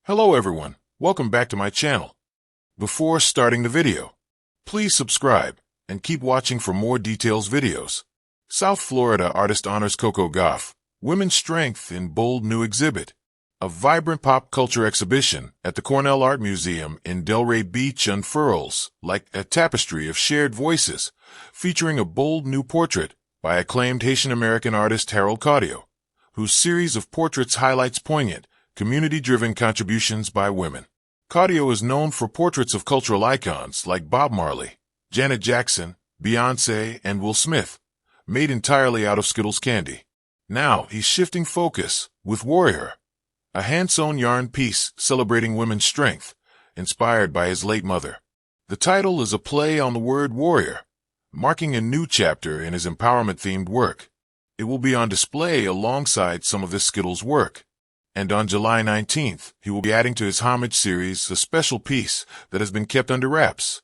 Hello everyone, welcome back to my channel. Before starting the video, please subscribe and keep watching for more details videos. South Florida artist honors Coco Gauff, Women's Strength in Bold New Exhibit. A vibrant pop culture exhibition at the Cornell Art Museum in Delray Beach unfurls like a tapestry of shared voices, featuring a bold new portrait by acclaimed Haitian-American artist Harold Caudillo, whose series of portraits highlights poignant, community-driven contributions by women. Caudillo is known for portraits of cultural icons like Bob Marley, Janet Jackson, Beyoncé, and Will Smith, made entirely out of Skittles candy. Now he's shifting focus with Warrior, a hand-sewn yarn piece celebrating women's strength, inspired by his late mother. The title is a play on the word warrior, marking a new chapter in his empowerment-themed work. It will be on display alongside some of his Skittles work. And on July 19th, he will be adding to his homage series a special piece that has been kept under wraps,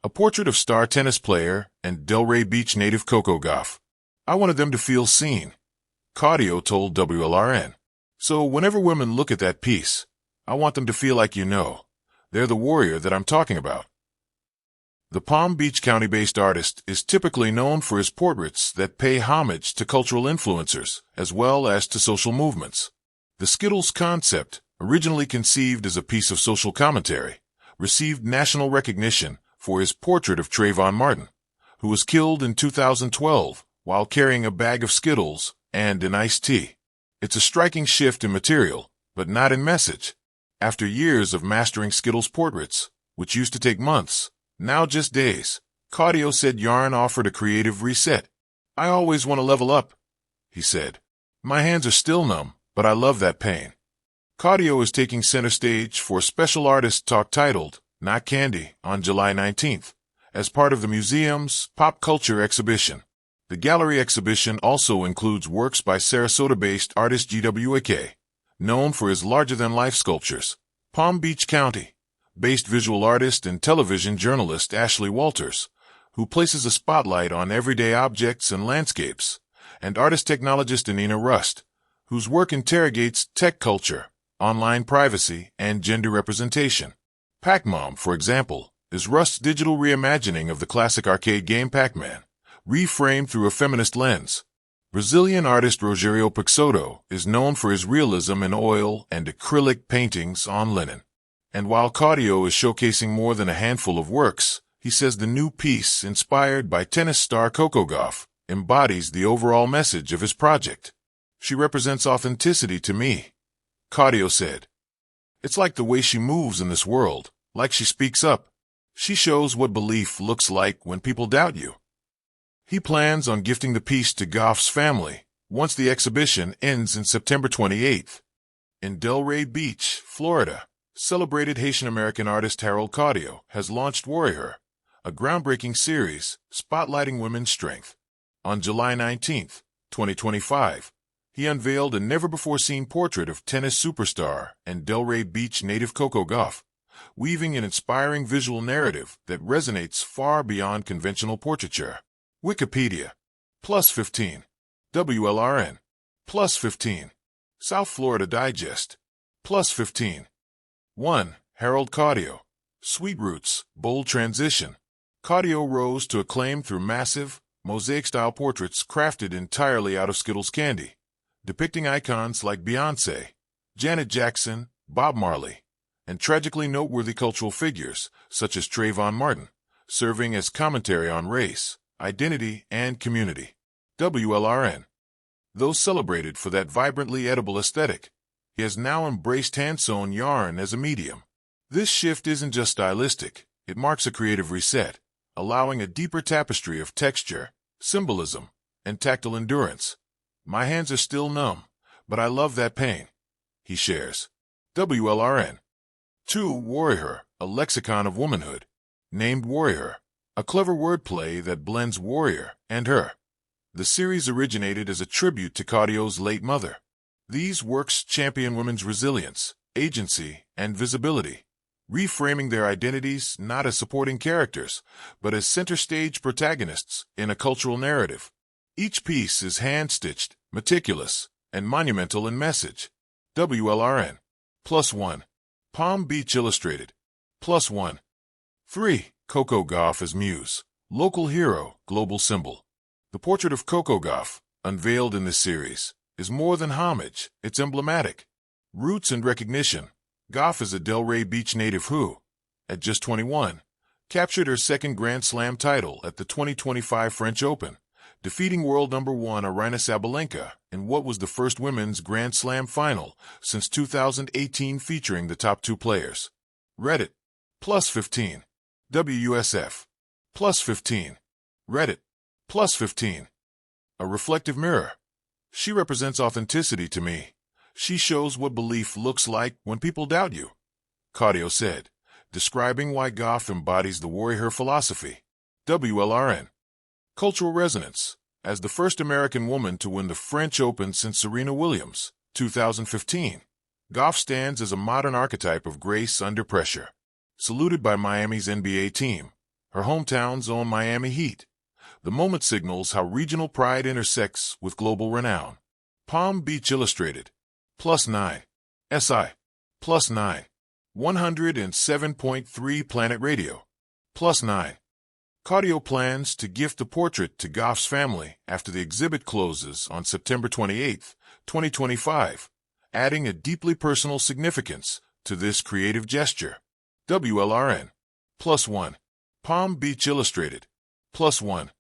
a portrait of star tennis player and Delray Beach native Coco Gauff. I wanted them to feel seen, Caudillo told WLRN. So whenever women look at that piece, I want them to feel like they're the warrior that I'm talking about. The Palm Beach County-based artist is typically known for his portraits that pay homage to cultural influencers as well as to social movements. The Skittles concept, originally conceived as a piece of social commentary, received national recognition for his portrait of Trayvon Martin, who was killed in 2012 while carrying a bag of Skittles and an iced tea. It's a striking shift in material, but not in message. After years of mastering Skittles portraits, which used to take months, now just days, Caudillo said yarn offered a creative reset. "I always want to level up," he said. "My hands are still numb, but I love that pain." Caudillo is taking center stage for a special artist talk titled Not Candy on July 19th, as part of the museum's pop culture exhibition. The gallery exhibition also includes works by Sarasota-based artist GWAK, known for his larger-than-life sculptures, Palm Beach County-based visual artist and television journalist Ashley Walters, who places a spotlight on everyday objects and landscapes, and artist-technologist Anina Rust, whose work interrogates tech culture, online privacy, and gender representation. Pac-Mom, for example, is Rust's digital reimagining of the classic arcade game Pac-Man, reframed through a feminist lens. Brazilian artist Rogério Peixoto is known for his realism in oil and acrylic paintings on linen. And while Caudillo is showcasing more than a handful of works, he says the new piece, inspired by tennis star Coco Gauff, embodies the overall message of his project. "She represents authenticity to me," Caudillo said. "It's like the way she moves in this world, like she speaks up. She shows what belief looks like when people doubt you." He plans on gifting the piece to Gauff's family once the exhibition ends in September 28th. In Delray Beach, Florida, celebrated Haitian-American artist Harold Caudillo has launched Warrior, a groundbreaking series spotlighting women's strength. On July 19th, 2025, he unveiled a never-before-seen portrait of tennis superstar and Delray Beach native Coco Gauff, weaving an inspiring visual narrative that resonates far beyond conventional portraiture. Wikipedia, +15. WLRN, +15. South Florida Digest, +15. 1. Harold Caudillo. Sweet Roots, Bold Transition. Caudillo rose to acclaim through massive, mosaic-style portraits crafted entirely out of Skittles candy, depicting icons like Beyoncé, Janet Jackson, Bob Marley, and tragically noteworthy cultural figures such as Trayvon Martin, serving as commentary on race, identity, and community. WLRN. Though celebrated for that vibrantly edible aesthetic, he has now embraced hand-sewn yarn as a medium. This shift isn't just stylistic, it marks a creative reset, allowing a deeper tapestry of texture, symbolism, and tactile endurance. "My hands are still numb, but I love that pain," he shares. WLRN. 2. Warrior, a lexicon of womanhood. Named Warrior, a clever wordplay that blends warrior and her. The series originated as a tribute to Caudillo's late mother. These works champion women's resilience, agency, and visibility, reframing their identities not as supporting characters, but as center-stage protagonists in a cultural narrative. Each piece is hand-stitched, meticulous, and monumental in message. WLRN. +1. Palm Beach Illustrated. +1. 3. Coco Gauff as Muse. Local hero, global symbol. The portrait of Coco Gauff, unveiled in this series, is more than homage, it's emblematic. Roots and recognition. Gauff is a Delray Beach native who, at just 21, captured her second Grand Slam title at the 2025 French Open, defeating world number 1 Aryna Sabalenka in what was the first women's Grand Slam final since 2018 featuring the top 2 players. Reddit. +15. WUSF. +15. Reddit. +15. A reflective mirror. She represents authenticity to me. She shows what belief looks like when people doubt you, Cardio said, describing why Gauff embodies the warrior philosophy. WLRN. Cultural resonance. As the first American woman to win the French Open since Serena Williams, 2015, Gauff stands as a modern archetype of grace under pressure. Saluted by Miami's NBA team, her hometown's own Miami Heat. The moment signals how regional pride intersects with global renown. Palm Beach Illustrated. +9. SI. +9. 107.3 Planet Radio. +9. Cardio plans to gift the portrait to Gauff's family after the exhibit closes on September 28, 2025, adding a deeply personal significance to this creative gesture. WLRN. +1. Palm Beach Illustrated. +1.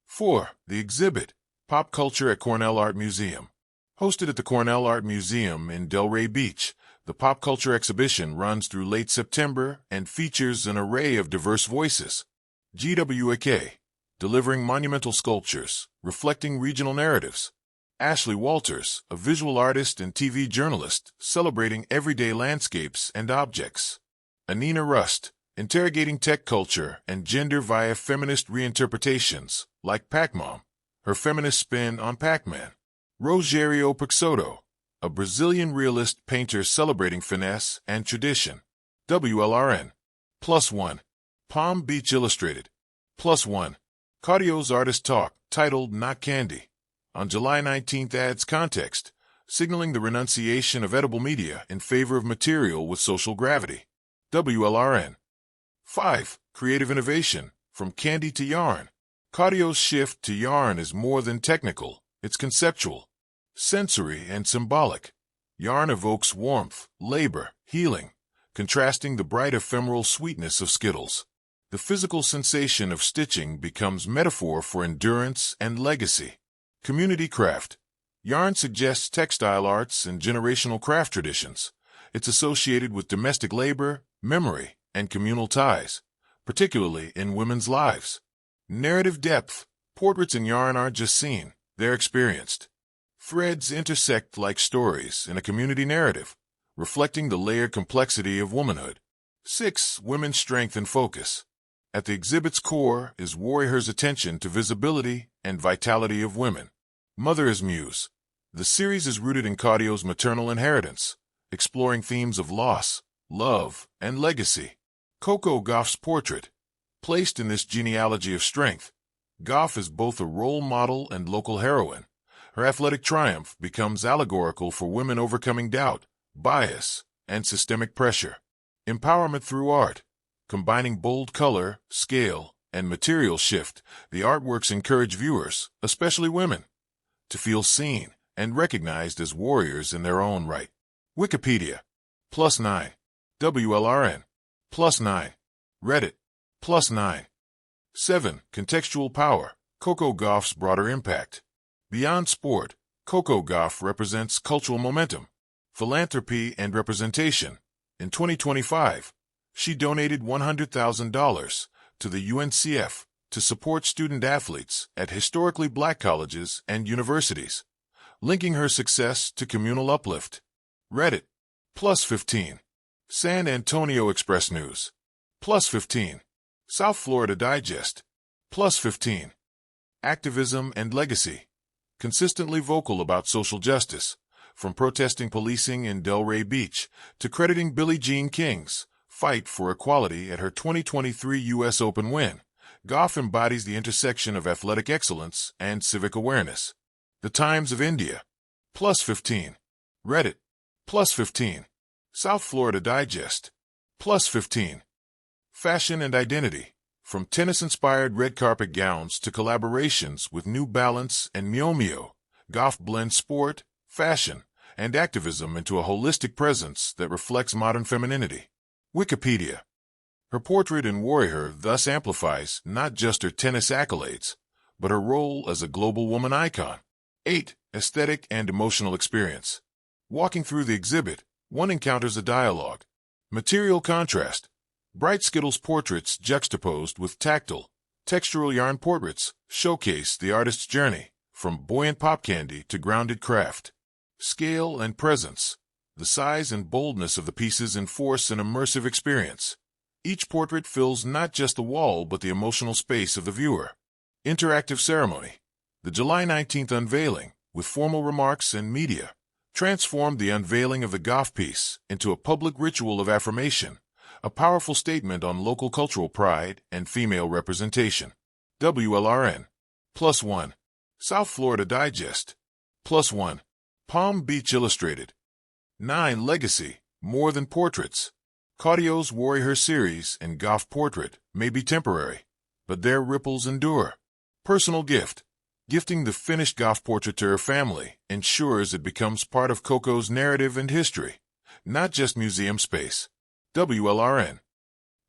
4. The exhibit, Pop Culture at Cornell Art Museum. Hosted at the Cornell Art Museum in Delray Beach, the pop culture exhibition runs through late September and features an array of diverse voices. GWAK, delivering monumental sculptures, reflecting regional narratives. Ashley Walters, a visual artist and TV journalist, celebrating everyday landscapes and objects. Anina Rust, interrogating tech culture and gender via feminist reinterpretations, like Pac-Mom, her feminist spin on Pac-Man. Rogério Peixoto, a Brazilian realist painter celebrating finesse and tradition. WLRN. +1. Palm Beach Illustrated. +1. Cardio's Artist Talk, titled Not Candy. On July 19th adds context, signaling the renunciation of edible media in favor of material with social gravity. WLRN. 5. Creative innovation, from candy to yarn. Cardio's shift to yarn is more than technical, it's conceptual, sensory, and symbolic. Yarn evokes warmth, labor, healing, contrasting the bright ephemeral sweetness of Skittles. The physical sensation of stitching becomes metaphor for endurance and legacy. Community craft. Yarn suggests textile arts and generational craft traditions. It's associated with domestic labor, memory, and communal ties, particularly in women's lives. Narrative depth. Portraits in yarn aren't just seen, they're experienced. Threads intersect like stories in a community narrative, reflecting the layered complexity of womanhood. 6. Women's strength and focus. At the exhibit's core is Warrior's attention to visibility and vitality of women. Mother as Muse. The series is rooted in Cardio's maternal inheritance, exploring themes of loss, love, and legacy. Coco Gauff's portrait. Placed in this genealogy of strength, Gauff is both a role model and local heroine. Her athletic triumph becomes allegorical for women overcoming doubt, bias, and systemic pressure. Empowerment through art. Combining bold color, scale, and material shift, the artworks encourage viewers, especially women, to feel seen and recognized as warriors in their own right. Wikipedia. +9. WLRN. +9. Reddit. +9. 7. Contextual power. Coco Gauff's broader impact. Beyond sport, Coco Gauff represents cultural momentum, philanthropy, and representation. In 2025, she donated $100,000 to the UNCF to support student athletes at historically black colleges and universities, linking her success to communal uplift. Reddit. +15. San Antonio Express News. +15. South Florida Digest. +15. Activism and legacy. Consistently vocal about social justice, from protesting policing in Delray Beach to crediting Billie Jean King's fight for equality at her 2023 U.S. Open win, Gauff embodies the intersection of athletic excellence and civic awareness. The Times of India. +15. Reddit. +15. South Florida Digest. Plus 15. Fashion and identity. From tennis-inspired red carpet gowns to collaborations with New Balance and Miu Miu, Gauff blends sport, fashion, and activism into a holistic presence that reflects modern femininity. Wikipedia. Her portrait in Warrior thus amplifies not just her tennis accolades, but her role as a global woman icon. 8. Aesthetic and emotional experience. Walking through the exhibit, one encounters a dialogue. Material contrast. Bright Skittles portraits juxtaposed with tactile, textural yarn portraits showcase the artist's journey, from buoyant pop candy to grounded craft. Scale and presence. The size and boldness of the pieces enforce an immersive experience. Each portrait fills not just the wall but the emotional space of the viewer. Interactive ceremony. The July 19th unveiling, with formal remarks and media, transformed the unveiling of the Gauff piece into a public ritual of affirmation, a powerful statement on local cultural pride and female representation. WLRN. Plus 1. South Florida Digest. Plus 1. Palm Beach Illustrated. 9. Legacy. More than portraits. Caudio's Warrior series and Gauff portrait may be temporary, but their ripples endure. Personal gift. Gifting the finished Gauff portrait to her family ensures it becomes part of Coco's narrative and history, not just museum space. WLRN.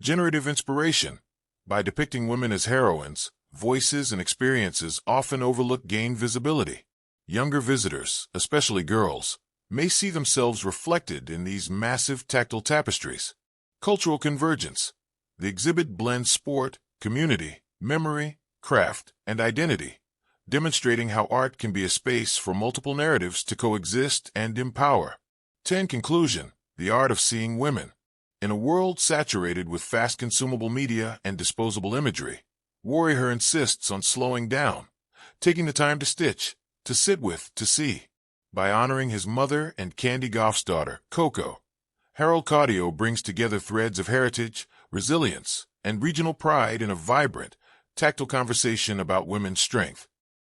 Generative inspiration. By depicting women as heroines, voices and experiences often overlooked gain visibility. Younger visitors, especially girls, may see themselves reflected in these massive tactile tapestries. Cultural convergence. The exhibit blends sport, community, memory, craft, and identity, demonstrating how art can be a space for multiple narratives to coexist and empower. 10. Conclusion. The art of seeing women. In a world saturated with fast consumable media and disposable imagery, Warrior insists on slowing down, taking the time to stitch, to sit with, to see. By honoring his mother and Candy Gauff's daughter, Coco, Harold Caudio brings together threads of heritage, resilience, and regional pride in a vibrant, tactile conversation about women's strength.